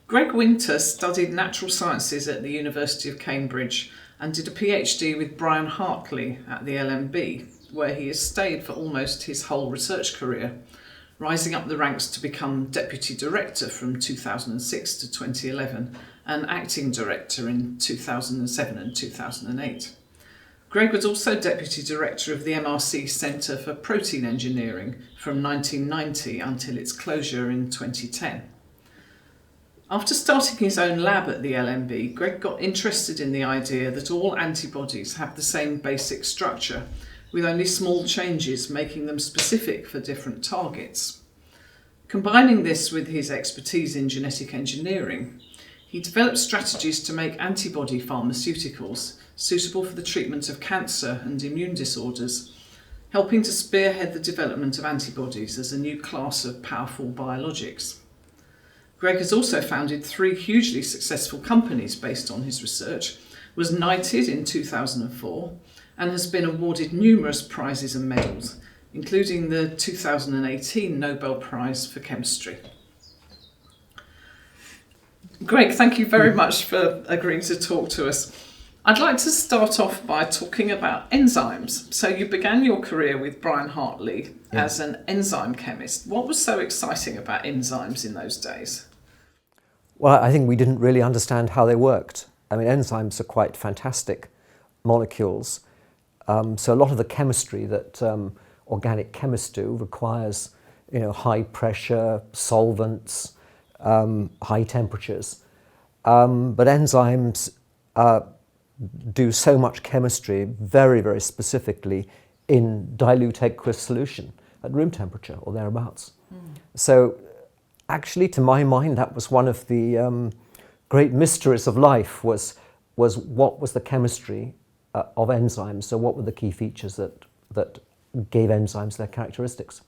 Greg Winter studied natural sciences at the University of Cambridge and did a PhD with Brian Hartley at the LMB, where he has stayed for almost his whole research career, rising up the ranks to become Deputy Director from 2006 to 2011 and Acting Director in 2007 and 2008. Greg was also Deputy Director of the MRC Centre for Protein Engineering from 1990 until its closure in 2010. After starting his own lab at the LMB, Greg got interested in the idea that all antibodies have the same basic structure, with only small changes making them specific for different targets. Combining this with his expertise in genetic engineering, he developed strategies to make antibody pharmaceuticals suitable for the treatment of cancer and immune disorders, helping to spearhead the development of antibodies as a new class of powerful biologics. Greg has also founded 3 hugely successful companies based on his research, was knighted in 2004, and has been awarded numerous prizes and medals, including the 2018 Nobel Prize for Chemistry. Greg, thank you very much for agreeing to talk to us. I'd like to start off by talking about enzymes. So you began your career with Brian Hartley as an enzyme chemist. What was so exciting about enzymes in those days? Well, I think we didn't really understand how they worked. I mean, enzymes are quite fantastic molecules. So a lot of the chemistry that organic chemists do requires, high pressure, solvents, high temperatures. But enzymes do so much chemistry very, very specifically in dilute aqueous solution at room temperature or thereabouts. So actually, to my mind, that was one of the great mysteries of life was what was the chemistry of enzymes. So what were the key features that gave enzymes their characteristics?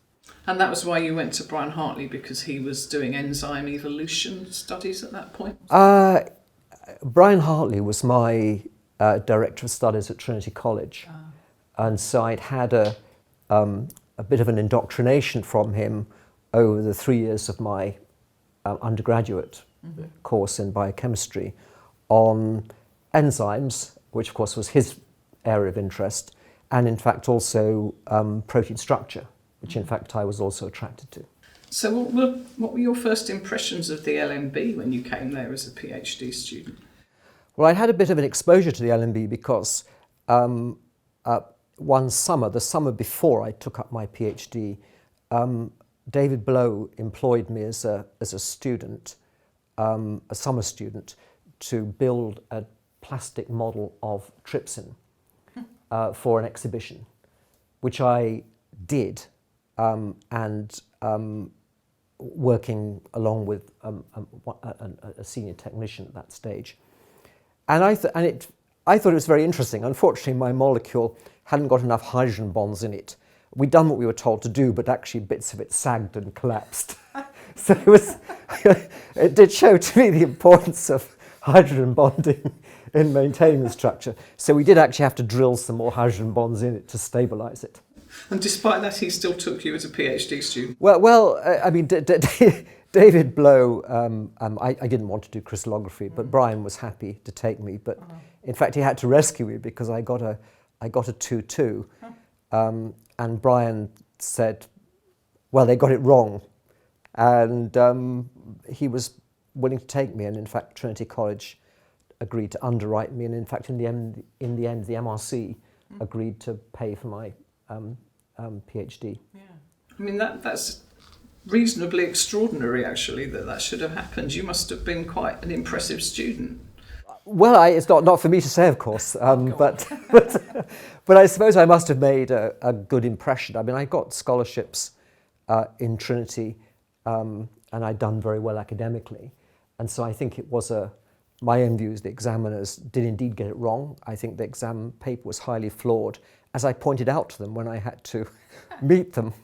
And that was why you went to Brian Hartley, because he was doing enzyme evolution studies at that point? Brian Hartley was my Director of Studies at Trinity College. And so I'd had a bit of an indoctrination from him over the 3 years of my undergraduate course in biochemistry on enzymes, which of course was his area of interest, and in fact also protein structure, which in fact I was also attracted to. So what were your first impressions of the LMB when you came there as a PhD student? Well, I'd had a bit of an exposure to the LMB because one summer, the summer before I took up my PhD, David Blow employed me as a student, a summer student, to build a plastic model of trypsin for an exhibition, which I did, and working along with a senior technician at that stage. And I thought it was very interesting. Unfortunately, my molecule hadn't got enough hydrogen bonds in it. We'd done what we were told to do, but actually bits of it sagged and collapsed. So it did show to me the importance of hydrogen bonding in maintaining the structure. So we did actually have to drill some more hydrogen bonds in it to stabilize it. And despite that, he still took you as a PhD student? Well, I mean, David Blow, I didn't want to do crystallography, but Brian was happy to take me. But in fact, he had to rescue me because I got a 2-2. And Brian said, well, they got it wrong. And he was willing to take me. And in fact, Trinity College agreed to underwrite me. And in fact, in the end, the MRC agreed to pay for my PhD. Yeah, I mean, that's reasonably extraordinary, actually, that should have happened. You must have been quite an impressive student. Well, it's not for me to say, of course, but I suppose I must have made a good impression. I mean, I got scholarships in Trinity, and I'd done very well academically, and so I think it was my own views, the examiners did indeed get it wrong. I think the exam paper was highly flawed, as I pointed out to them when I had to meet them,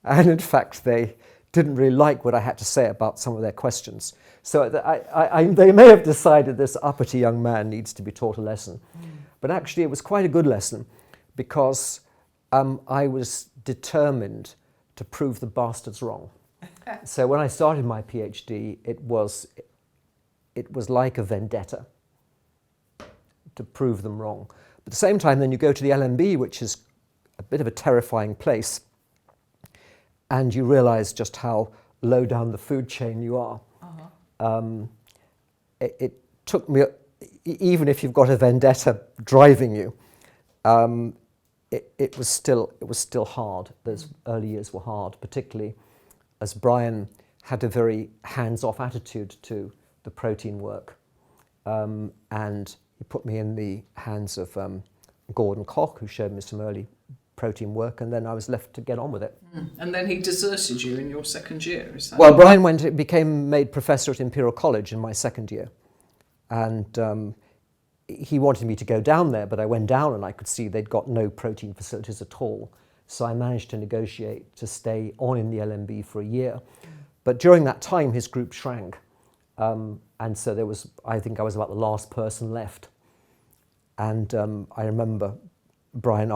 and in fact they didn't really like what I had to say about some of their questions. So they may have decided this uppity young man needs to be taught a lesson. But actually it was quite a good lesson because I was determined to prove the bastards wrong. So when I started my PhD, it was it was like a vendetta to prove them wrong. But at the same time, then you go to the LMB, which is a bit of a terrifying place, and you realise just how low down the food chain you are. It took me, even if you've got a vendetta driving you, it was still hard. Those early years were hard, particularly as Brian had a very hands-off attitude to the protein work, and he put me in the hands of Gordon Koch, who showed me some early protein work, and then I was left to get on with it. And then he deserted you in your second year, is that Well, right? Brian became made professor at Imperial College in my second year, and he wanted me to go down there, but I went down and I could see they'd got no protein facilities at all. So I managed to negotiate to stay on in the LMB for a year. But during that time, his group shrank. And so there was, I think I was about the last person left. And I remember Brian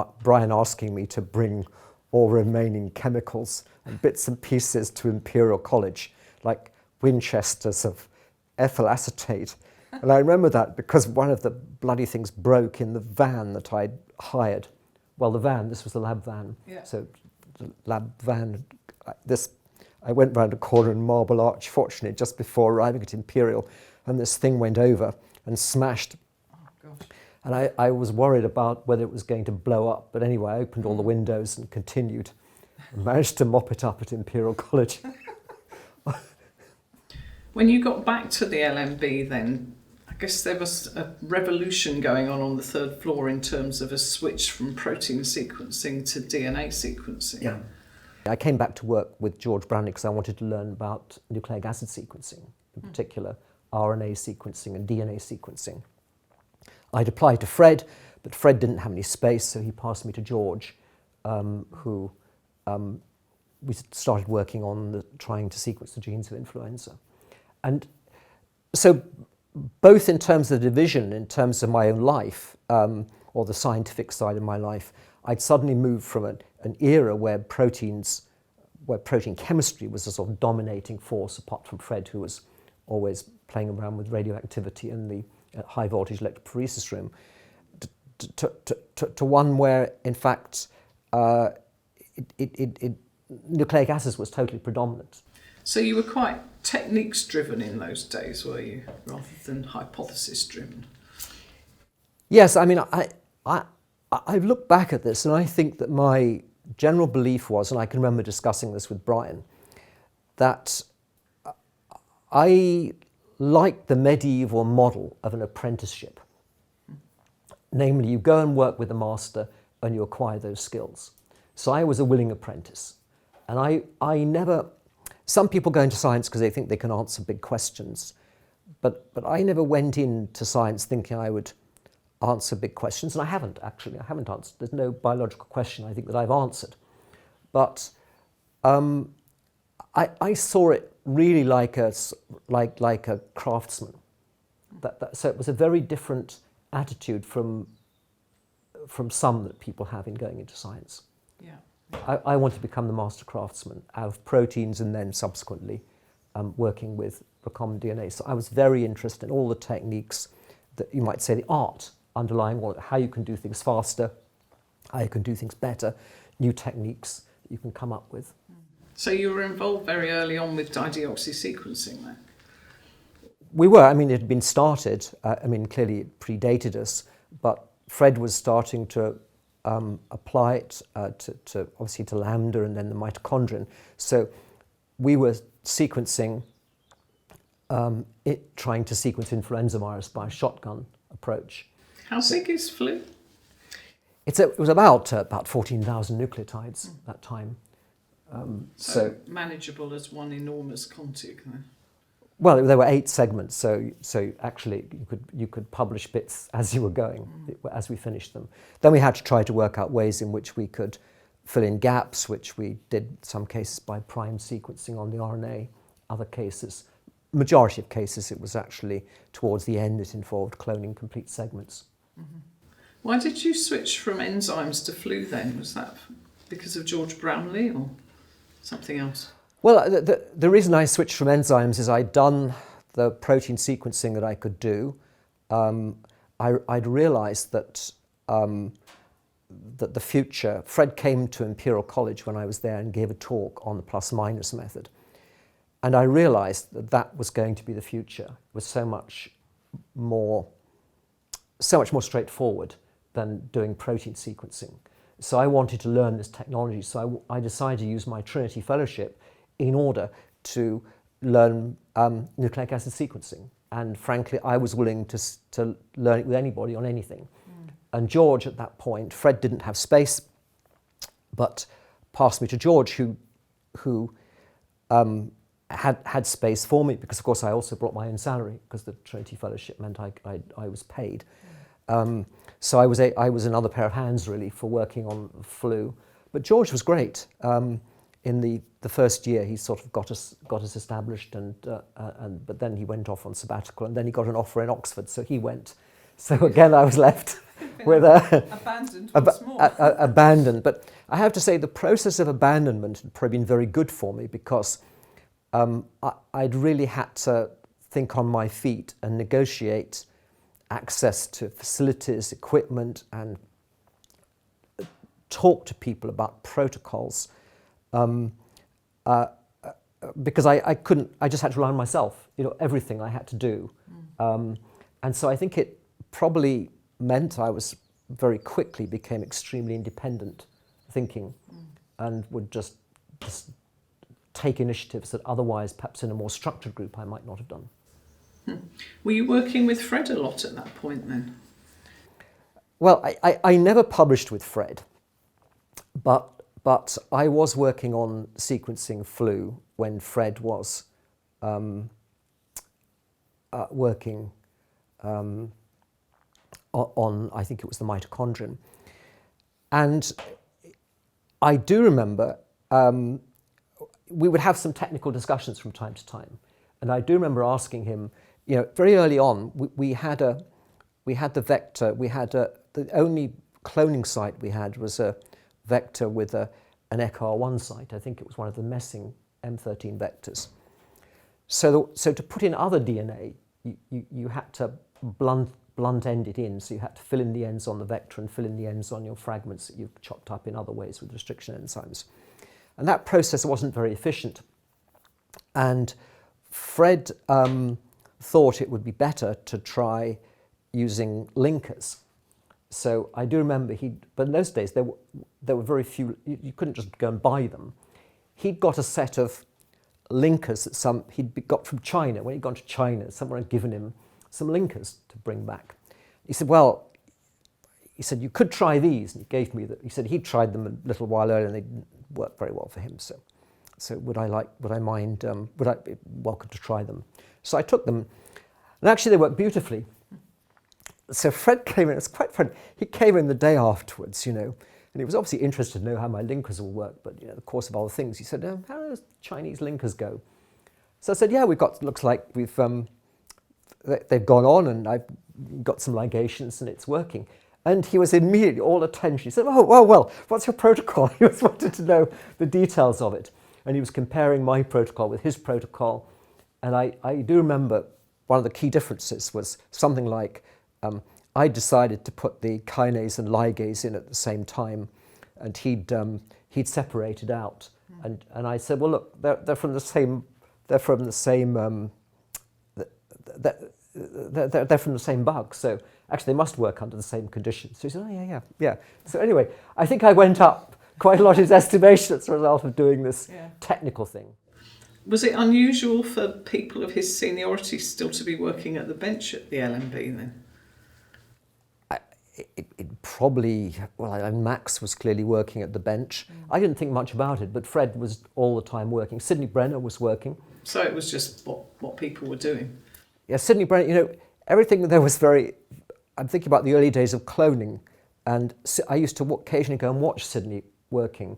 asking me to bring all remaining chemicals and bits and pieces to Imperial College, like Winchesters of ethyl acetate. And I remember that because one of the bloody things broke in the van that I'd hired. Well, the van, this was the lab van. Yeah. So the lab van, I went round a corner in Marble Arch, fortunately, just before arriving at Imperial, and this thing went over and smashed. Oh, gosh. And I was worried about whether it was going to blow up. But anyway, I opened all the windows and continued. And managed to mop it up at Imperial College. When you got back to the LMB then, I guess there was a revolution going on the third floor in terms of a switch from protein sequencing to DNA sequencing. Yeah. I came back to work with George Brownlee because I wanted to learn about nucleic acid sequencing, in particular RNA sequencing and DNA sequencing. I'd applied to Fred, but Fred didn't have any space, so he passed me to George, who we started working on trying to sequence the genes of influenza. And so both in terms of the division, in terms of my own life, or the scientific side of my life, I'd suddenly moved from an era where protein chemistry was a sort of dominating force, apart from Fred, who was always playing around with radioactivity in the high voltage electrophoresis room, to one where, in fact, nucleic acids was totally predominant. So you were quite techniques driven in those days, were you, rather than hypothesis driven? Yes, I mean, I've looked back at this and I think that my general belief was, and I can remember discussing this with Brian, that I liked the medieval model of an apprenticeship. Namely, you go and work with a master and you acquire those skills. So I was a willing apprentice. And I never, some people go into science because they think they can answer big questions. But I never went into science thinking I would answer big questions, and I haven't actually. I haven't answered. There's no biological question I think that I've answered. But I saw it really like a craftsman. So it was a very different attitude from some that people have in going into science. Yeah. I wanted to become the master craftsman of proteins and then subsequently working with recombinant DNA. So I was very interested in all the techniques that you might say the art underlying all how you can do things faster, how you can do things better, new techniques that you can come up with. So you were involved very early on with dideoxy sequencing then? We were. I mean, it had been started. Clearly it predated us, but Fred was starting to apply it to obviously to lambda and then the mitochondrion. So we were sequencing trying to sequence influenza virus by a shotgun approach. How big is flu? It was about 14,000 nucleotides at that time. So manageable as one enormous contig then? Well, there were 8 segments, so actually you could publish bits as you were going, as we finished them. Then we had to try to work out ways in which we could fill in gaps, which we did some cases by prime sequencing on the RNA, other cases, majority of cases it was actually towards the end it involved cloning complete segments. Mm-hmm. Why did you switch from enzymes to flu then? Was that because of George Brownlee or something else? Well, the reason I switched from enzymes is I'd done the protein sequencing that I could do, I'd realised that that the future. Fred came to Imperial College when I was there and gave a talk on the plus-minus method, and I realised that that was going to be the future. It was so much more straightforward than doing protein sequencing. So I wanted to learn this technology. So I decided to use my Trinity Fellowship in order to learn nucleic acid sequencing. And frankly, I was willing to learn it with anybody on anything. And George, at that point, Fred didn't have space, but passed me to George, who had space for me, because of course I also brought my own salary, because the Trinity Fellowship meant I was paid. So I was another pair of hands really for working on flu. But George was great. In the first year, he sort of got us established, but then he went off on sabbatical, and then he got an offer in Oxford, so he went. So again, I was left with abandoned. But I have to say, the process of abandonment had probably been very good for me, because I'd really had to think on my feet and negotiate access to facilities, equipment, and talk to people about protocols. Because I couldn't, I just had to rely on myself, everything I had to do. And so I think it probably meant I was very quickly became extremely independent thinking, and would just take initiatives that otherwise, perhaps in a more structured group, I might not have done. Were you working with Fred a lot at that point then? Well, I never published with Fred, but I was working on sequencing flu when Fred was working on, I think it was the mitochondrion. And I do remember we would have some technical discussions from time to time. And I do remember asking him, very early on, we had the vector, the only cloning site we had was a vector with an ECAR1 site. I think it was one of the Messing M13 vectors. So to put in other DNA, you had to blunt end it in, so you had to fill in the ends on the vector and fill in the ends on your fragments that you've chopped up in other ways with restriction enzymes. And that process wasn't very efficient. And Fred thought it would be better to try using linkers. So I do remember but in those days there were very few, you couldn't just go and buy them. He'd got a set of linkers that he'd got from China. When he'd gone to China, someone had given him some linkers to bring back. He said, you could try these. And he gave me he said he'd tried them a little while earlier and they didn't work very well for him. So would I be welcome to try them? So I took them, and actually they worked beautifully. So Fred came in, it's quite funny, he came in the day afterwards, and he was obviously interested to know how my linkers will work, but in the course of other things, he said, how do those Chinese linkers go? So I said, yeah, looks like they've gone on, and I've got some ligations and it's working. And he was immediately all attention. He said, well, what's your protocol? He was wanted to know the details of it. And he was comparing my protocol with his protocol. And I do remember one of the key differences was something like, I decided to put the kinase and ligase in at the same time, and he'd separated out. And I said, well, look, they're from the same bug, so actually they must work under the same conditions. So he said, oh yeah. So anyway, I think I went up quite a lot in his estimation as a result of doing this technical thing. Was it unusual for people of his seniority still to be working at the bench at the LMB then? It probably, Max was clearly working at the bench. I didn't think much about it, but Fred was all the time working. Sidney Brenner was working. So it was just what people were doing? Yeah, Sidney Brenner, everything there was I'm thinking about the early days of cloning, and I used to occasionally go and watch Sidney working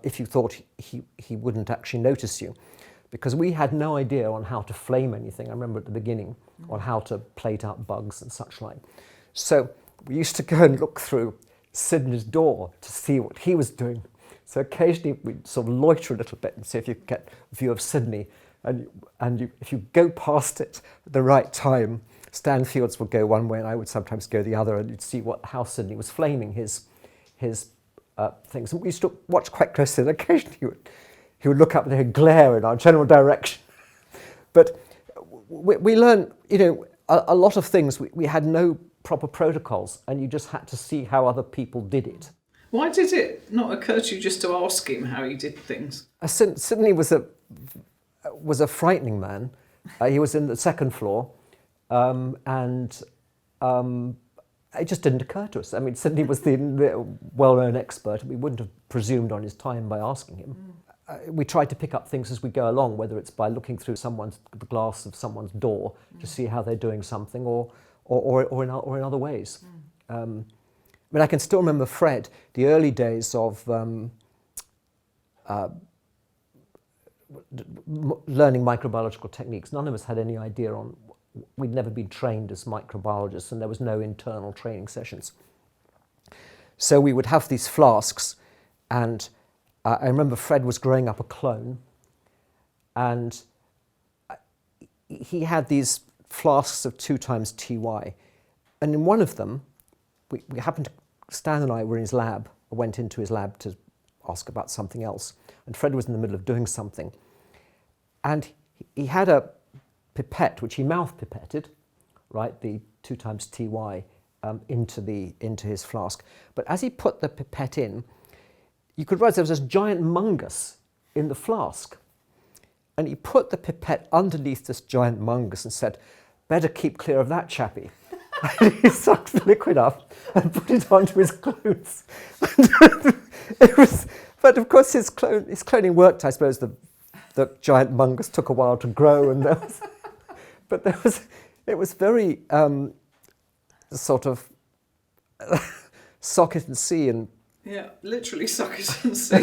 if you thought he wouldn't actually notice you, because we had no idea on how to flame anything. I remember at the beginning on how to plate out bugs and such like. So we used to go and look through Sidney's door to see what he was doing. So occasionally we'd sort of loiter a little bit and see if you could get a view of Sidney. and if you go past it at the right time, Stanfield's would go one way and I would sometimes go the other, and you'd see how Sidney was flaming his things. And we used to watch quite closely, and occasionally he would look up and he'd glare in our general direction. But we learned, a lot of things. We had no proper protocols, and you just had to see how other people did it. Why did it not occur to you just to ask him how he did things? Sidney was a frightening man. He was in the second floor, and it just didn't occur to us. I mean, Sidney was the well-known expert. We wouldn't have presumed on his time by asking him. We tried to pick up things as we go along, whether it's by looking through the glass of someone's door to see how they're doing something, or in other ways. I mean, I can still remember Fred, the early days of learning microbiological techniques. None of us had any idea we'd never been trained as microbiologists, and there was no internal training sessions. So we would have these flasks, and I remember Fred was growing up a clone, and he had these flasks of 2 times Ty, and in one of them, we happened to, Stan and I were in his lab. I went into his lab to ask about something else, and Fred was in the middle of doing something, and he had a pipette which he mouth pipetted, right, the 2 times Ty into his flask. But as he put the pipette in, you could realize there was this giant mungus in the flask, and he put the pipette underneath this giant mungus and said, "Better keep clear of that chappie." And he sucked the liquid up and put it onto his clothes. But of course his cloning worked. I suppose the giant mungus took a while to grow, and it was very sort of sock it and see, and yeah, literally suck it and see.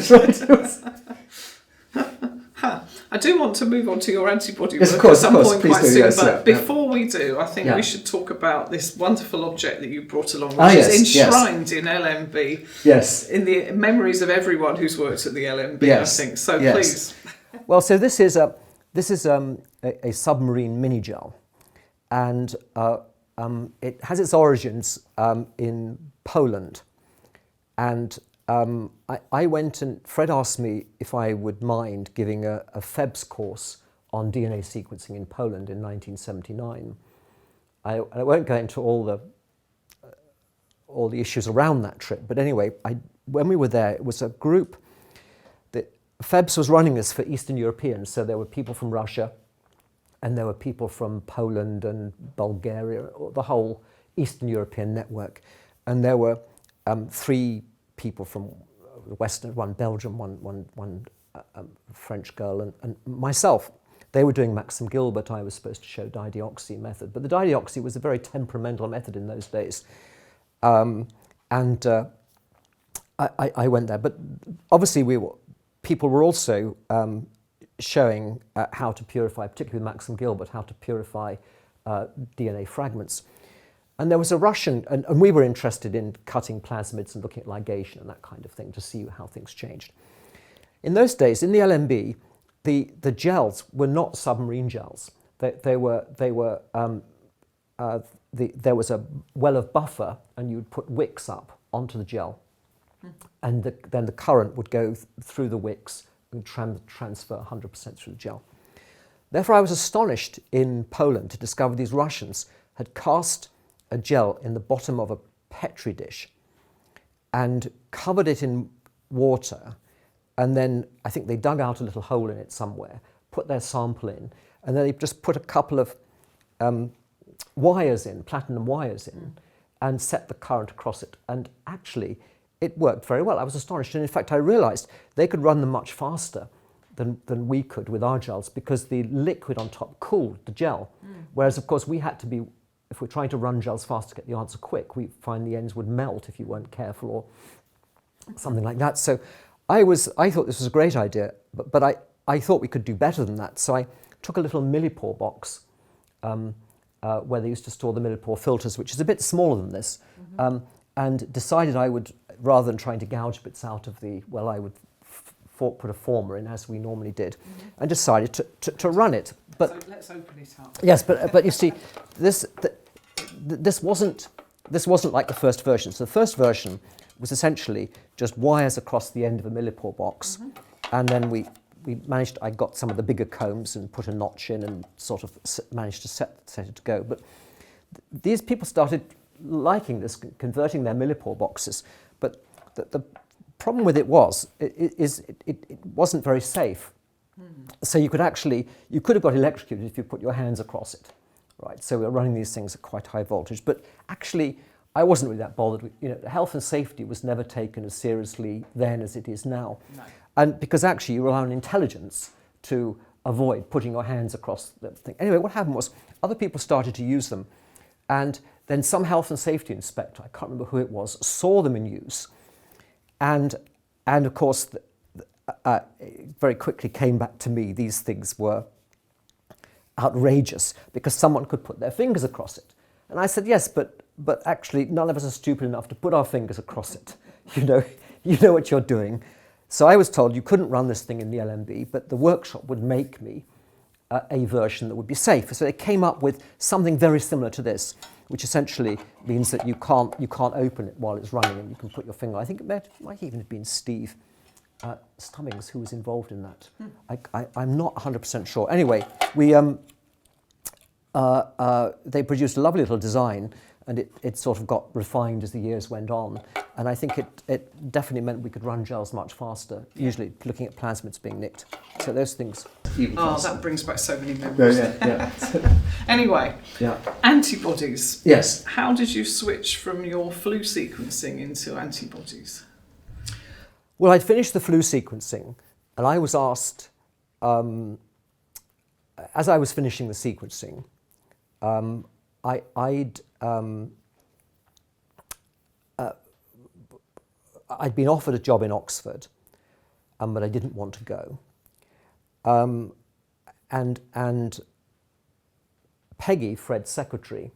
I do want to move on to your antibody work at some point quite soon, but before we do, I think we should talk about this wonderful object that you brought along, which is enshrined in LMB, in the memories of everyone who's worked at the LMB, I think. So please. Well, so this is a submarine mini gel, and it has its origins in Poland. And I went, and Fred asked me if I would mind giving a PhEBS course on DNA sequencing in Poland in 1979. I won't go into all the issues around that trip, but anyway, when we were there, it was a group that PhEBS was running this for Eastern Europeans, so there were people from Russia, and there were people from Poland and Bulgaria, the whole Eastern European network, and there were 3 people from the Western, one Belgium, one French girl, and myself. They were doing Maxim Gilbert. I was supposed to show dideoxy method, but the dideoxy was a very temperamental method in those days, I went there. But obviously, people were also showing how to purify, particularly with Maxim Gilbert, how to purify DNA fragments. And there was a Russian, and we were interested in cutting plasmids and looking at ligation and that kind of thing to see how things changed. In those days, in the LMB, the gels were not submarine gels. There was a well of buffer, and you would put wicks up onto the gel, and then the current would go through the wicks and transfer 100% through the gel. Therefore, I was astonished in Poland to discover these Russians had cast a gel in the bottom of a Petri dish and covered it in water, and then I think they dug out a little hole in it somewhere, put their sample in, and then they just put a couple of wires in, platinum wires in, and set the current across it. And actually, it worked very well. I was astonished, and in fact, I realized they could run them much faster than we could with our gels, because the liquid on top cooled the gel, whereas, of course, we had to be, if we're trying to run gels fast to get the answer quick, we find the ends would melt if you weren't careful or something like that. So I thought this was a great idea, but I thought we could do better than that. So I took a little millipore box where they used to store the millipore filters, which is a bit smaller than this, and decided I would, rather than trying to gouge bits out of the, well, I would put a former in as we normally did, and decided to run it. But so let's open it up. yes, but you see, this wasn't like the first version. So the first version was essentially just wires across the end of a millipore box, and then we managed. I got some of the bigger combs and put a notch in, and sort of managed to set it to go. But these people started liking this, converting their millipore boxes. But the problem with it was it wasn't very safe. So you could have got electrocuted if you put your hands across it, right? So we were running these things at quite high voltage. But actually, I wasn't really that bothered. Health and safety was never taken as seriously then as it is now. No. And because actually you rely on intelligence to avoid putting your hands across the thing. Anyway, what happened was other people started to use them, and then some health and safety inspector, I can't remember who it was, saw them in use, and of course very quickly came back to me. These things were outrageous because someone could put their fingers across it. And I said, yes, but actually none of us are stupid enough to put our fingers across it. You know what you're doing. So I was told you couldn't run this thing in the LMB, but the workshop would make me a version that would be safe. So they came up with something very similar to this, which essentially means that you can't open it while it's running, and you can put your finger. I think it might even have been Steve Stummings who was involved in that. I'm not 100% sure. Anyway, they produced a lovely little design, and it sort of got refined as the years went on. And I think it definitely meant we could run gels much faster, usually looking at plasmids being nicked. So those things. That brings back so many memories. Yeah. Anyway, antibodies. Yes. How did you switch from your flu sequencing into antibodies? Well, I'd finished the flu sequencing, and I was asked, as I was finishing the sequencing, I'd been offered a job in Oxford, but I didn't want to go. And Peggy, Fred's secretary,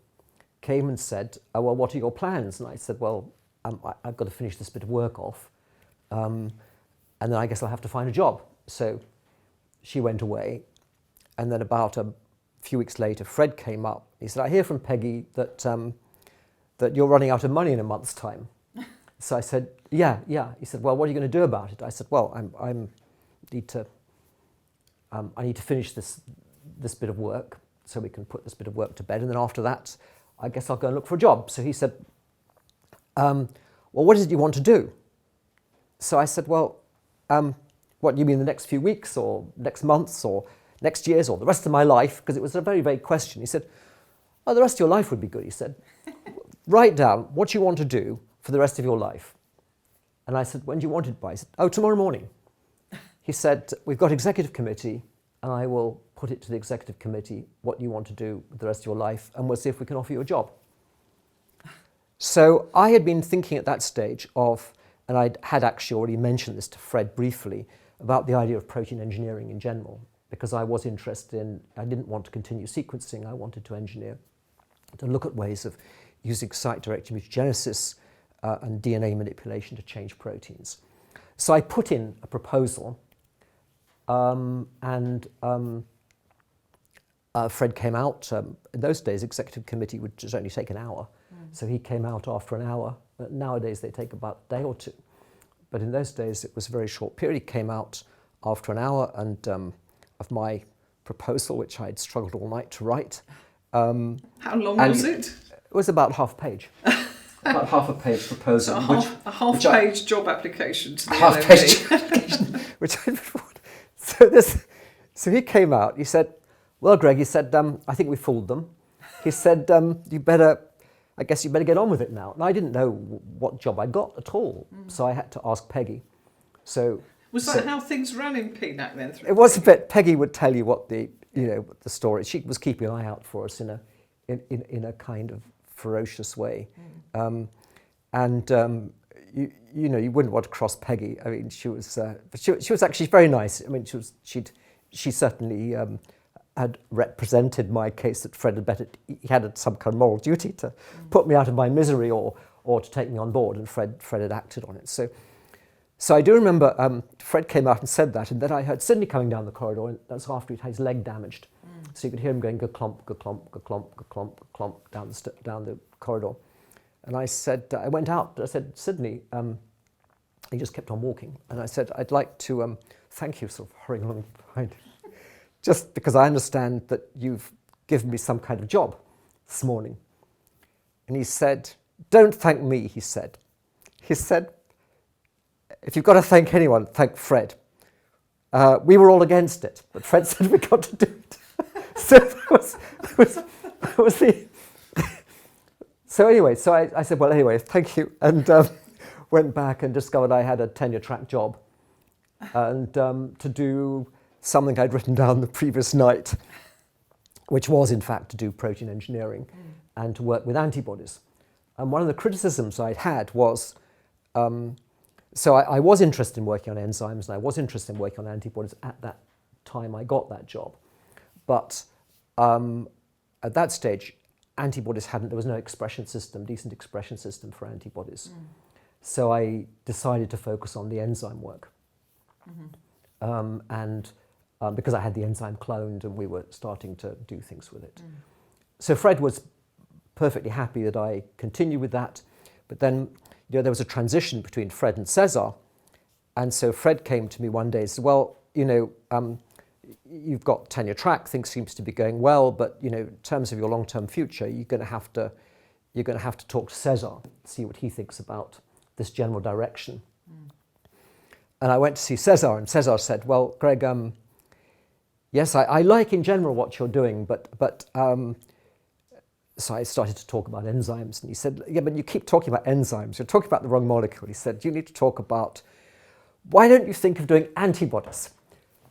came and said, well, what are your plans? And I said, well, I've got to finish this bit of work off, and then I guess I'll have to find a job. So she went away, and then about a few weeks later, Fred came up. He said, I hear from Peggy that you're running out of money in a month's time. So I said, yeah. He said, well, what are you going to do about it? I said, well, I need to finish this bit of work so we can put this bit of work to bed. And then after that, I guess I'll go and look for a job. So he said, well, what is it you want to do? So I said, well, what, you mean the next few weeks or next months or next years or the rest of my life? Because it was a very vague question. He said, oh, the rest of your life would be good. He said, write down what you want to do for the rest of your life. And I said, when do you want it by? He said, oh, tomorrow morning. He said, we've got executive committee, and I will put it to the executive committee what you want to do with the rest of your life, and we'll see if we can offer you a job. So I had been thinking at that stage of, and I had actually already mentioned this to Fred briefly, about the idea of protein engineering in general, because I was interested in, I didn't want to continue sequencing, I wanted to engineer, to look at ways of using site-directed mutagenesis and DNA manipulation to change proteins. So I put in a proposal, and Fred came out. In those days, executive committee would just only take an hour. So he came out after an hour. Nowadays, they take about a day or two. But in those days, it was a very short period. He came out after an hour and of my proposal, which I'd struggled all night to write. How long was it? It was about half a page. About half a page proposal. So a half-page job application to the half-page application, which I so he came out. He said, "Well, Greg," he said, "I think we fooled them." He said, I guess you better get on with it now." And I didn't know what job I got at all, so I had to ask Peggy. So was that how things ran in PNAC then? It was a bit. Peggy would tell you what the story. She was keeping an eye out for us in a kind of ferocious way, you wouldn't want to cross Peggy. I mean, she was actually very nice. I mean, she certainly had represented my case that Fred he had some kind of moral duty to put me out of my misery or to take me on board, and Fred had acted on it. So I do remember Fred came out and said that, and then I heard Sydney coming down the corridor, and that's after he'd had his leg damaged. So you could hear him going ga-clomp, ga-clomp, ga-clomp, ga-clomp, ga-clomp down the corridor. And I said, I went out, I said, Sydney, he just kept on walking. And I said, I'd like to thank you, sort of hurrying along behind, just because I understand that you've given me some kind of job this morning. And he said, don't thank me, he said. He said, if you've got to thank anyone, thank Fred. We were all against it, but Fred said we got to do it. So that was the... So anyway, so I said, well, anyway, thank you. And went back and discovered I had a tenure track job and to do something I'd written down the previous night, which was, in fact, to do protein engineering and to work with antibodies. And one of the criticisms I'd had was, so I was interested in working on enzymes and I was interested in working on antibodies at that time I got that job. But at that stage, antibodies hadn't, there was no expression system, decent expression system for antibodies. So I decided to focus on the enzyme work. And because I had the enzyme cloned and we were starting to do things with it. So Fred was perfectly happy that I continued with that. But then there was a transition between Fred and Cesar. And so Fred came to me one day and said, well, you've got tenure track, things seems to be going well, but in terms of your long-term future, you're going to have to talk to Cesar, see what he thinks about this general direction. And I went to see Cesar, and Cesar said, well, Greg, yes, I like in general what you're doing, but so I started to talk about enzymes, and he said, yeah, but you keep talking about enzymes, you're talking about the wrong molecule. He said, you need to talk about, why don't you think of doing antibodies?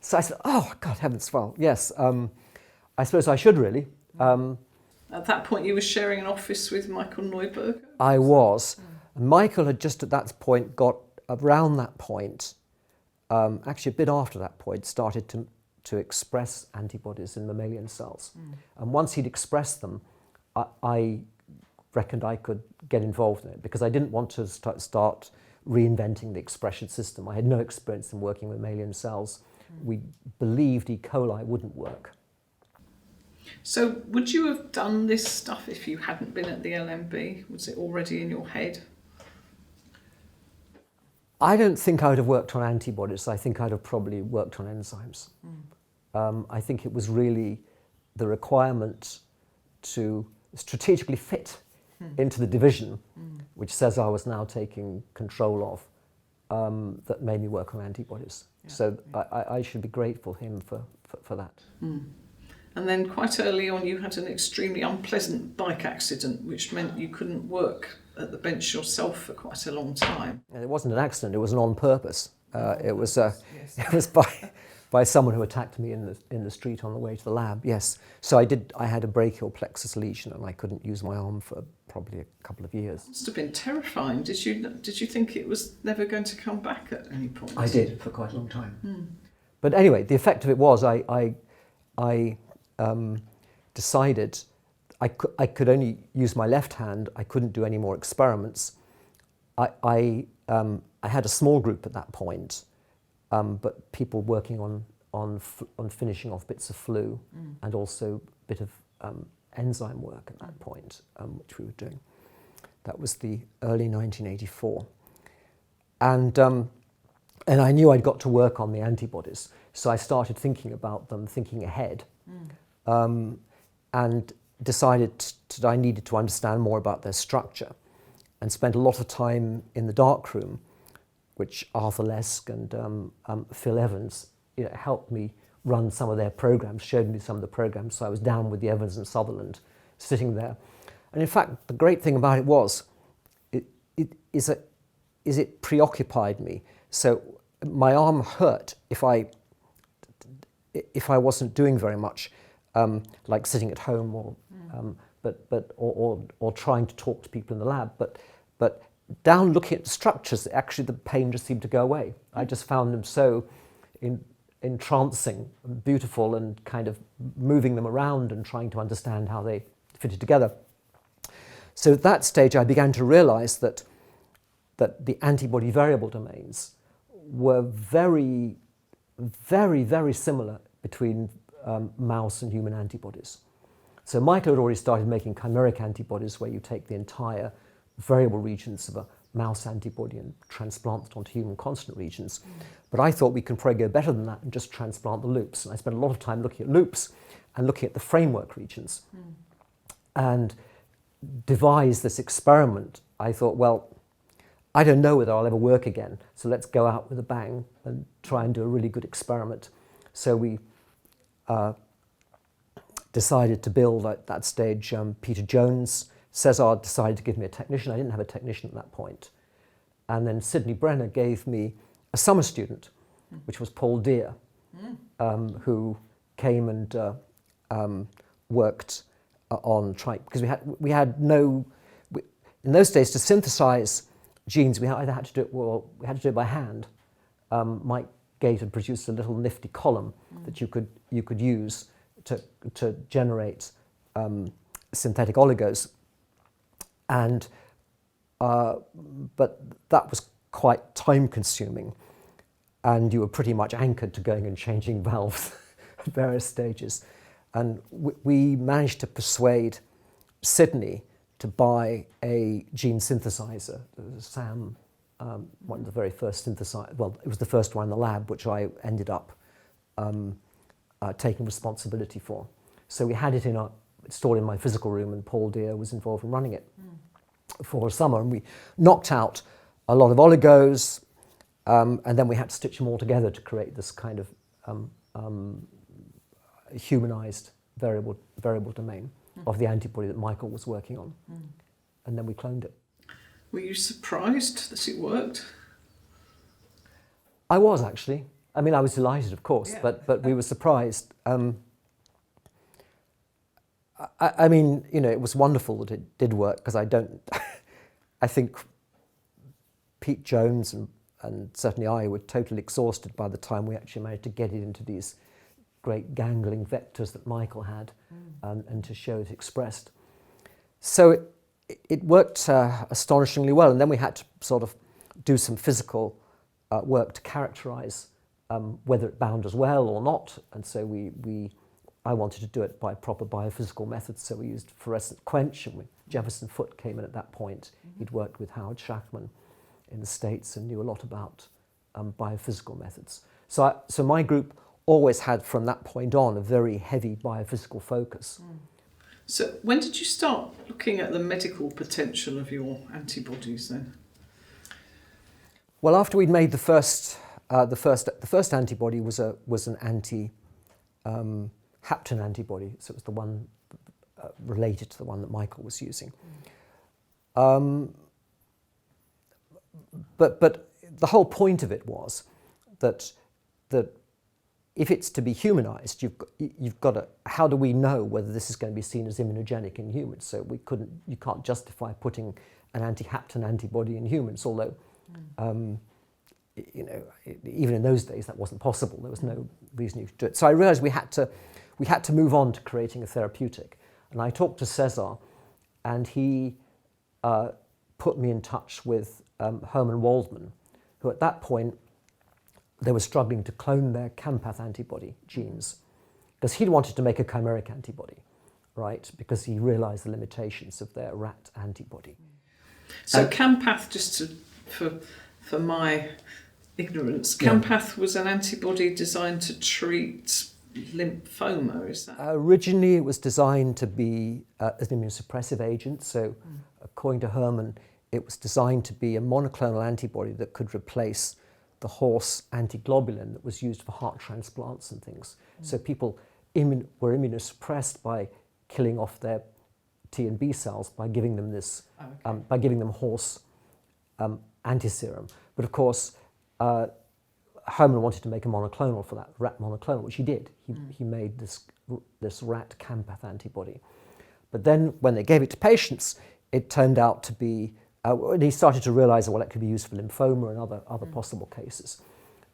So I said, oh, God heavens, well, yes, I suppose I should really. At that point, you were sharing an office with Michael Neuberger? I was. Michael had just at that point got, around that point, actually a bit after that point, started to express antibodies in mammalian cells. And once he'd expressed them, I reckoned I could get involved in it because I didn't want to start reinventing the expression system. I had no experience in working with mammalian cells. We believed E. coli wouldn't work. So would you have done this stuff if you hadn't been at the LMB? Was it already in your head? I don't think I would have worked on antibodies. I think I'd have probably worked on enzymes. I think it was really the requirement to strategically fit into the division, which Cesar was now taking control of, that made me work on antibodies. Yeah. So I should be grateful to him for that. And then quite early on you had an extremely unpleasant bike accident, which meant you couldn't work at the bench yourself for quite a long time. And it wasn't an accident, it was an on purpose. It was by someone who attacked me in the street on the way to the lab, yes. So I had a brachial plexus lesion and I couldn't use my arm for probably a couple of years. It must have been terrifying. Did you think it was never going to come back at any point? I did, for quite a long time. But anyway, the effect of it was I decided I could only use my left hand. I couldn't do any more experiments. I had a small group at that point, but people working on finishing off bits of flu and also a bit of enzyme work at that point, which we were doing. That was the early 1984. And I knew I'd got to work on the antibodies, so I started thinking about them, thinking ahead, and decided that I needed to understand more about their structure, and spent a lot of time in the darkroom, which Arthur Lesk and Phil Evans helped me run some of their programs, showed me some of the programs. So I was down with the Evans and Sutherland, sitting there. And in fact, the great thing about it was, it preoccupied me. So my arm hurt if I wasn't doing very much, like sitting at home or trying to talk to people in the lab. But down looking at the structures, actually the pain just seemed to go away. I just found them so entrancing, beautiful, and kind of moving them around and trying to understand how they fitted together. So at that stage, I began to realize that the antibody variable domains were very, very, very similar between mouse and human antibodies. So Michael had already started making chimeric antibodies where you take the entire variable regions of a mouse antibody and transplant it onto human constant regions. But I thought we can probably go better than that and just transplant the loops. And I spent a lot of time looking at loops and looking at the framework regions and devised this experiment. I thought, well, I don't know whether I'll ever work again, so let's go out with a bang and try and do a really good experiment. So we decided to build at that stage Peter Jones. Cesar decided to give me a technician. I didn't have a technician at that point. And then Sidney Brenner gave me a summer student, which was Paul Deere, who came and worked on trying, because we had no, in those days to synthesize genes, we either had to do it, well, we had to do it by hand. Mike Gate had produced a little nifty column that you could use to generate synthetic oligos, and but that was quite time-consuming, and you were pretty much anchored to going and changing valves at various stages. And we managed to persuade Sydney to buy a gene synthesizer. Sam, one of the very first synthesizers, well, it was the first one in the lab, which I ended up taking responsibility for. So we had it stored in my physical room, and Paul Deere was involved in running it for a summer. And we knocked out a lot of oligos, and then we had to stitch them all together to create this kind of humanized variable domain of the antibody that Michael was working on. And then we cloned it. Were you surprised that it worked? I was, actually. I mean, I was delighted, of course, yeah. but we were surprised. I mean, you know, it was wonderful that it did work, because I think Pete Jones and certainly I were totally exhausted by the time we actually managed to get it into these great gangling vectors that Michael had, and to show it expressed. So it worked astonishingly well, and then we had to sort of do some physical work to characterize whether it bound as well or not, and so I wanted to do it by proper biophysical methods, so we used fluorescent quench, and Jefferson Foote came in at that point. He'd worked with Howard Schachman in the States and knew a lot about biophysical methods. So my group always had, from that point on, a very heavy biophysical focus. So when did you start looking at the medical potential of your antibodies then? Well, after we'd made the first antibody was an hapten antibody, so it was the one related to the one that Michael was using. But the whole point of it was that if it's to be humanized, you've got to, how do we know whether this is going to be seen as immunogenic in humans? So you can't justify putting an anti-hapten antibody in humans, although, you know, even in those days that wasn't possible. There was no reason you could do it. So I realized we had to move on to creating a therapeutic. And I talked to Cesar, and he put me in touch with Herman Waldman, who at that point, they were struggling to clone their campath antibody genes, because he wanted to make a chimeric antibody, right? Because he realized the limitations of their rat antibody. So campath, just for my ignorance, campath was an antibody designed to treat lymphoma, is that? Originally it was designed to be an immunosuppressive agent, so according to Herman, it was designed to be a monoclonal antibody that could replace the horse antiglobulin that was used for heart transplants and things. So people were immunosuppressed by killing off their T and B cells by giving them this, by giving them horse antiserum. But of course, Herman wanted to make a monoclonal for that, rat monoclonal, which he did. He made this rat campath antibody. But then when they gave it to patients, it turned out to be, and he started to realize, well, it could be used for lymphoma and other possible cases.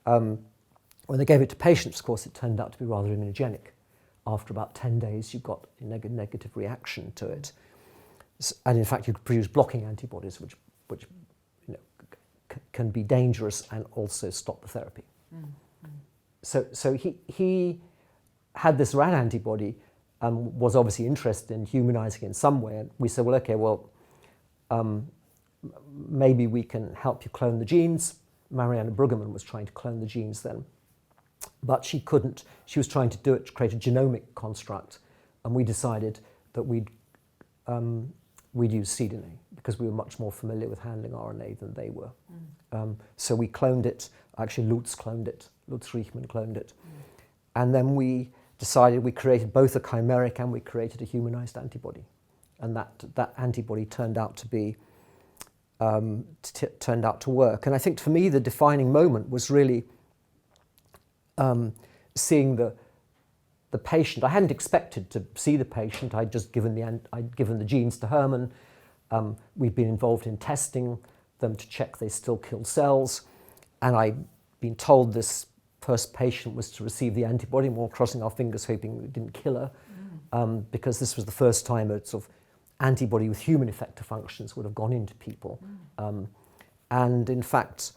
When they gave it to patients, of course, it turned out to be rather immunogenic. After about 10 days, you got a negative reaction to it. And in fact, you could produce blocking antibodies, which you know, can be dangerous and also stop the therapy. So he had this rat antibody and was obviously interested in humanizing in some way. And we said, well, okay, maybe we can help you clone the genes. Marianne Brueggemann was trying to clone the genes then, but she couldn't. She was trying to do it to create a genomic construct, and we decided that we'd use cDNA because we were much more familiar with handling RNA than they were. So we cloned it. Actually, Lutz cloned it. Lutz Riechmann cloned it. And then we decided we created both a chimeric and we created a humanized antibody. And that antibody turned out to be, turned out to work. And I think for me, the defining moment was really seeing the patient. I hadn't expected to see the patient. I'd just given the genes to Herman. We'd been involved in testing them to check they still killed cells. And I'd been told this first patient was to receive the antibody, and we're crossing our fingers hoping it didn't kill her, because this was the first time a sort of antibody with human effector functions would have gone into people. And in fact,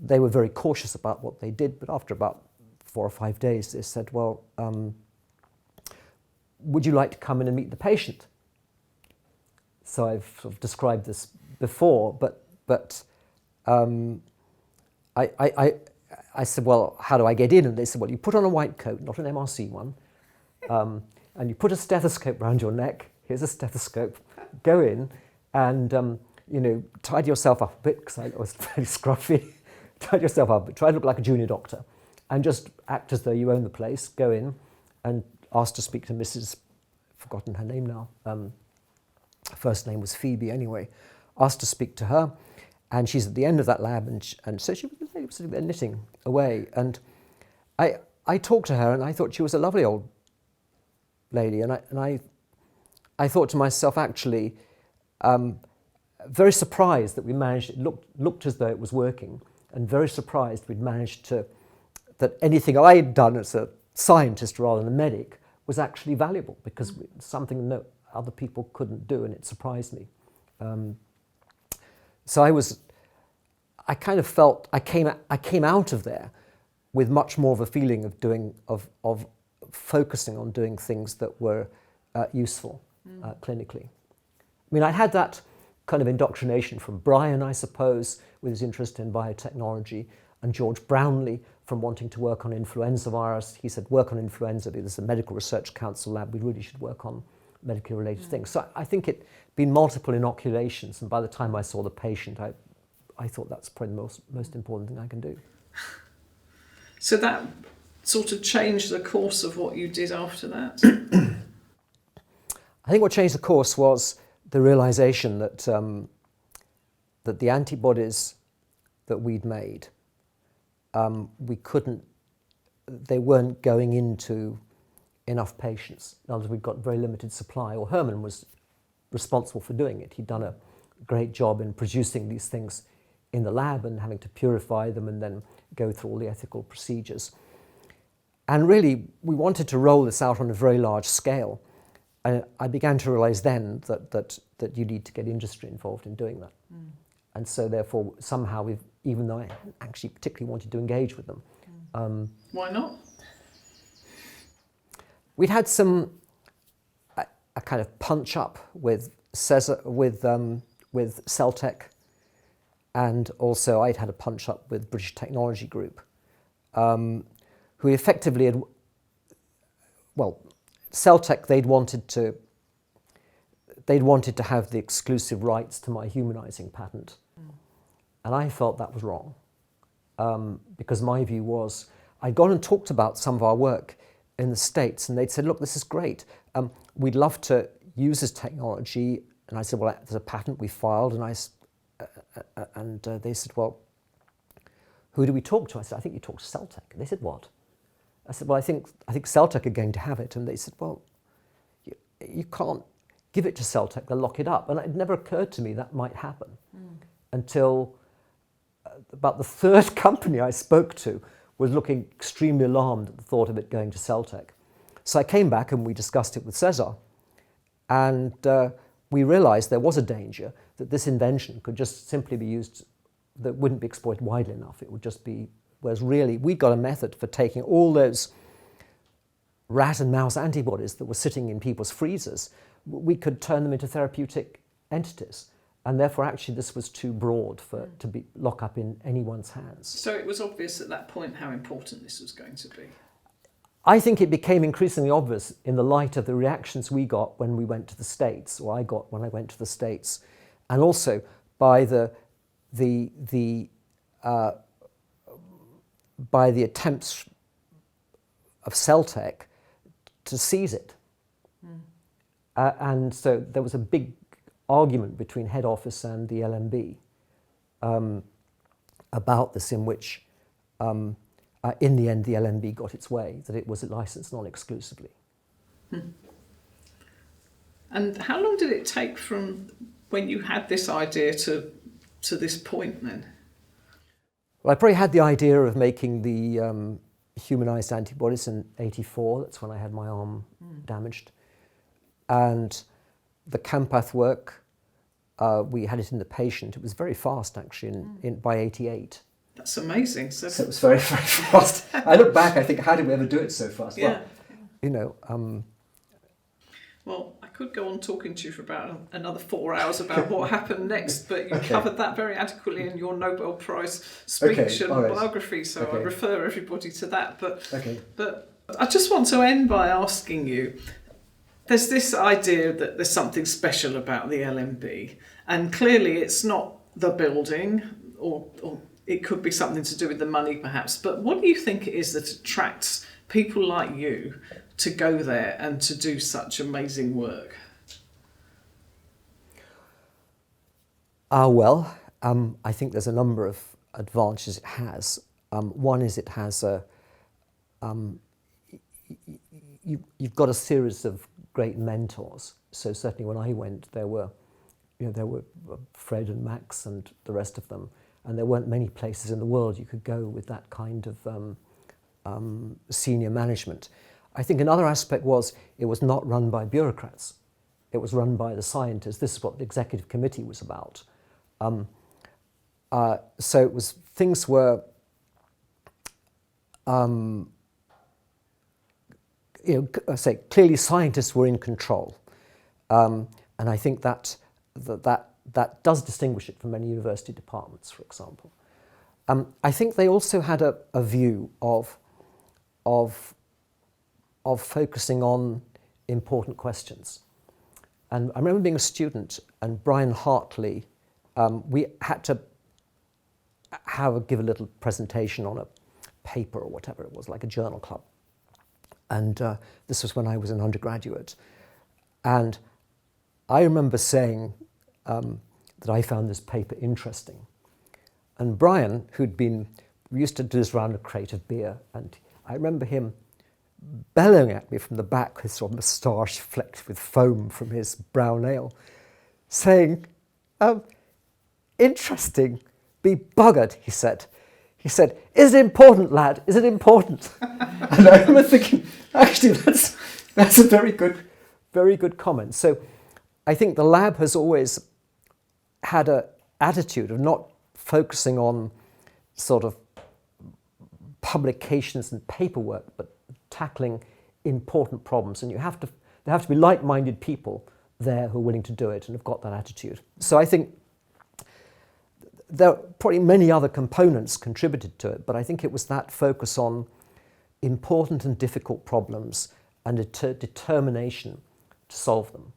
they were very cautious about what they did, but after about 4 or 5 days, they said, well, would you like to come in and meet the patient? So I've sort of described this before, but I said, well, how do I get in? And they said, well, you put on a white coat, not an MRC one, and you put a stethoscope around your neck. Here's a stethoscope. Go in and, tidy yourself up a bit, because I was very scruffy. Tidy yourself up, but try to look like a junior doctor. And just act as though you own the place. Go in and ask to speak to Mrs. Forgotten her name now. Her first name was Phoebe anyway. Asked to speak to her. And she's at the end of that lab, and so she was sort of knitting away. And I talked to her, and I thought she was a lovely old lady. And I thought to myself, actually, very surprised that we managed. It looked as though it was working, and very surprised we'd managed that anything I had done as a scientist rather than a medic was actually valuable, because it's something that other people couldn't do, and it surprised me. So I kind of felt I came out of there with much more of a feeling of focusing on doing things that were useful clinically. I mean, I had that kind of indoctrination from Brian, I suppose, with his interest in biotechnology, and George Brownlee from wanting to work on influenza virus. He said, work on influenza. There's a medical research council lab. We really should work on medically related things. So I think it'd been multiple inoculations, and by the time I saw the patient, I thought that's probably the most important thing I can do. So that sort of changed the course of what you did after that? I think what changed the course was the realization that that the antibodies that we'd made, they weren't going into enough patients. In other words, we'd got very limited supply, or Herman was responsible for doing it. He'd done a great job in producing these things in the lab and having to purify them and then go through all the ethical procedures. And really, we wanted to roll this out on a very large scale. And I began to realize then that you need to get industry involved in doing that. And so therefore, somehow, even though I actually particularly wanted to engage with them. Why not? We'd had a kind of punch up with Celtech, and also I'd had a punch up with British Technology Group, who effectively had, Celtech, they'd wanted to have the exclusive rights to my humanizing patent, and I felt that was wrong, because my view was I'd gone and talked about some of our work in the States, and they'd said, look, this is great. We'd love to use this technology. And I said, well, there's a patent we filed. And they said, well, who do we talk to? I said, I think you talk to Celtech. And they said, what? I said, well, I think Celtech are going to have it. And they said, well, you can't give it to Celtech. They'll lock it up. And it never occurred to me that might happen until about the third company I spoke to was looking extremely alarmed at the thought of it going to Celtech. So I came back and we discussed it with Cesar, and we realized there was a danger that this invention could just simply be used that wouldn't be exploited widely enough. It would just be, whereas really we got a method for taking all those rat and mouse antibodies that were sitting in people's freezers, we could turn them into therapeutic entities. And therefore, actually, this was too broad to be lock up in anyone's hands. So it was obvious at that point how important this was going to be. I think it became increasingly obvious in the light of the reactions we got when we went to the States, or I got when I went to the States, and also by the attempts of Celtech to seize it. And so there was a big argument between head office and the LMB about this, in which in the end the LMB got its way, that it was licensed non-exclusively. And how long did it take from when you had this idea to this point then? Well, I probably had the idea of making the humanized antibodies in '84. That's when I had my arm damaged. And the Campath work, we had it in the patient. It was very fast, actually, by '88. That's amazing. So it was very, very fast. I look back, I think, how did we ever do it so fast? Yeah. Well, you know... Well, I could go on talking to you for about another 4 hours about what happened next, but you covered that very adequately in your Nobel Prize speech and biography, so I refer everybody to that. But I just want to end by asking you, there's this idea that there's something special about the LMB, and clearly it's not the building, or it could be something to do with the money perhaps, but what do you think it is that attracts people like you to go there and to do such amazing work? I think there's a number of advantages it has. One is it has you've got a series of great mentors. So certainly when I went, there were Fred and Max and the rest of them, and there weren't many places in the world you could go with that kind of senior management. I think another aspect was it was not run by bureaucrats. It was run by the scientists. This is what the executive committee was about. So it was, things were, I say clearly scientists were in control, and I think that does distinguish it from many university departments, for example. I think they also had a view of focusing on important questions. And I remember being a student, and Brian Hartley, we had to give a little presentation on a paper or whatever it was, like a journal club. And this was when I was an undergraduate. And I remember saying that I found this paper interesting. And Brian, we used to do this round a crate of beer, and I remember him bellowing at me from the back, his sort of moustache flecked with foam from his brown ale, saying, interesting, be buggered, he said. He said, is it important, lad? Is it important? And I remember thinking, actually, that's a very good comment. So I think the lab has always had an attitude of not focusing on sort of publications and paperwork, but tackling important problems. And there have to be like-minded people there who are willing to do it and have got that attitude. So I think there are probably many other components contributed to it, but I think it was that focus on important and difficult problems and a determination to solve them,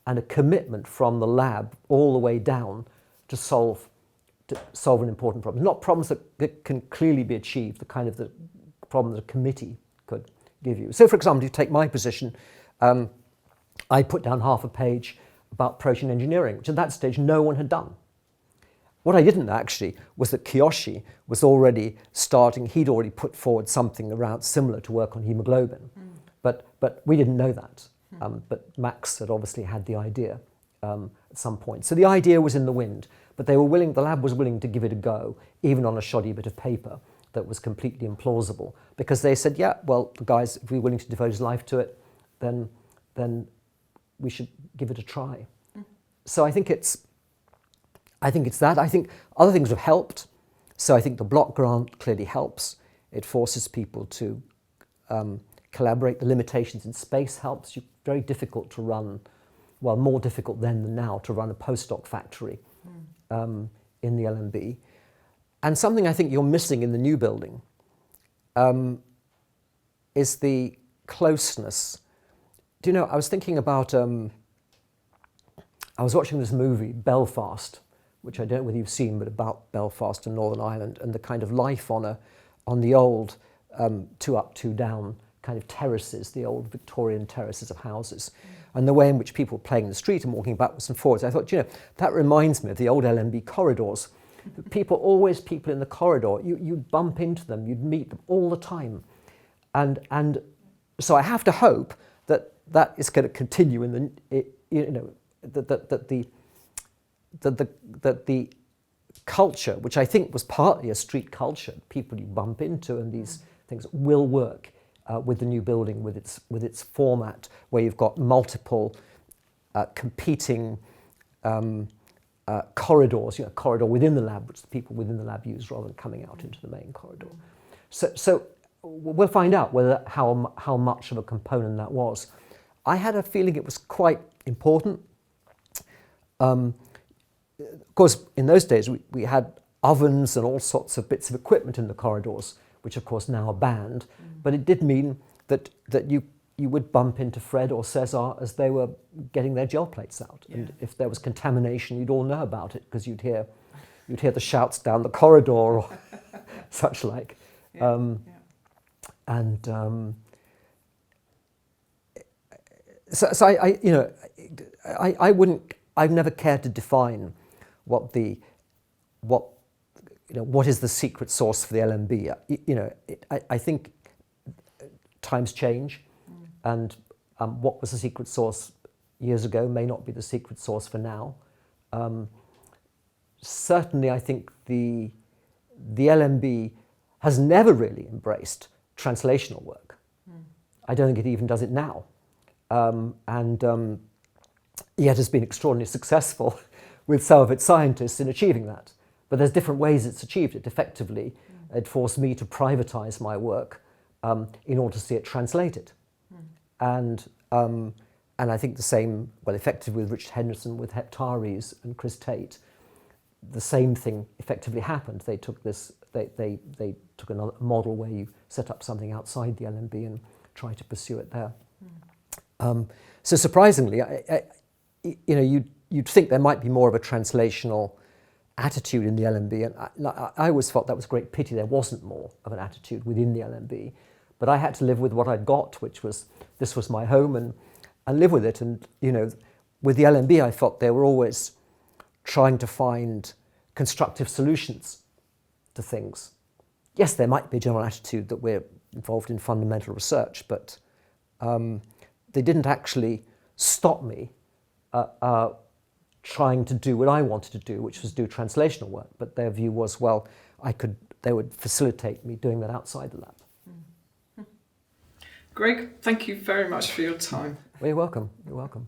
and a commitment from the lab all the way down to solve an important problem. Not problems that can clearly be achieved, the kind of the problem that a committee could give you. So for example, you take my position, I put down half a page about protein engineering, which at that stage no one had done. What I didn't know actually was that Kiyoshi was already starting, he'd already put forward something around similar to work on hemoglobin. But we didn't know that. But Max had obviously had the idea at some point. So the idea was in the wind, but the lab was willing to give it a go, even on a shoddy bit of paper that was completely implausible. Because they said, yeah, well, the guys, if we're willing to devote his life to it, then we should give it a try. So I think I think it's that. I think other things have helped. So I think the block grant clearly helps. It forces people to collaborate. The limitations in space helps. It's very difficult to run, well, more difficult then than now, to run a postdoc factory in the LMB. And something I think you're missing in the new building is the closeness. Do you know, I was thinking about, I was watching this movie, Belfast, which I don't know whether you've seen, but about Belfast and Northern Ireland and the kind of life on the old 2 up, 2 down kind of terraces, the old Victorian terraces of houses, and the way in which people were playing in the street and walking backwards and forwards. I thought, you know, that reminds me of the old LMB corridors. People in the corridor, you'd bump into them, you'd meet them all the time. And so I have to hope that that is going to continue in the, you know, that the culture, which I think was partly a street culture, people you bump into and these things, will work with the new building, with its format, where you've got multiple competing corridors, you know, corridor within the lab, which the people within the lab use rather than coming out into the main corridor. So we'll find out whether how much of a component that was. I had a feeling it was quite important. Of course, in those days, we had ovens and all sorts of bits of equipment in the corridors, which of course now are banned. But it did mean that you would bump into Fred or Cesar as they were getting their gel plates out. Yeah. And if there was contamination, you'd all know about it because you'd hear the shouts down the corridor or such like. So I've never cared to define what is the secret sauce for the LMB. You know, I think times change, and what was the secret sauce years ago may not be the secret sauce for now. Certainly, I think the LMB has never really embraced translational work. I don't think it even does it now. Yet has been extraordinarily successful with some of its scientists in achieving that. But there's different ways it's achieved it. Effectively, it forced me to privatize my work in order to see it translated. And I think the same, well, effectively with Richard Henderson, with Heptares and Chris Tate, the same thing effectively happened. They took they took another model where you set up something outside the LMB and try to pursue it there. So surprisingly, you'd think there might be more of a translational attitude in the LMB, and I always thought that was a great pity there wasn't more of an attitude within the LMB. But I had to live with what I'd got, which was, this was my home, and live with it. And, you know, with the LMB, I thought they were always trying to find constructive solutions to things. Yes, there might be a general attitude that we're involved in fundamental research, but they didn't actually stop me trying to do what I wanted to do, which was do translational work. But their view was, well, they would facilitate me doing that outside the lab. Greg, thank you very much for your time. Well, you're welcome. You're welcome.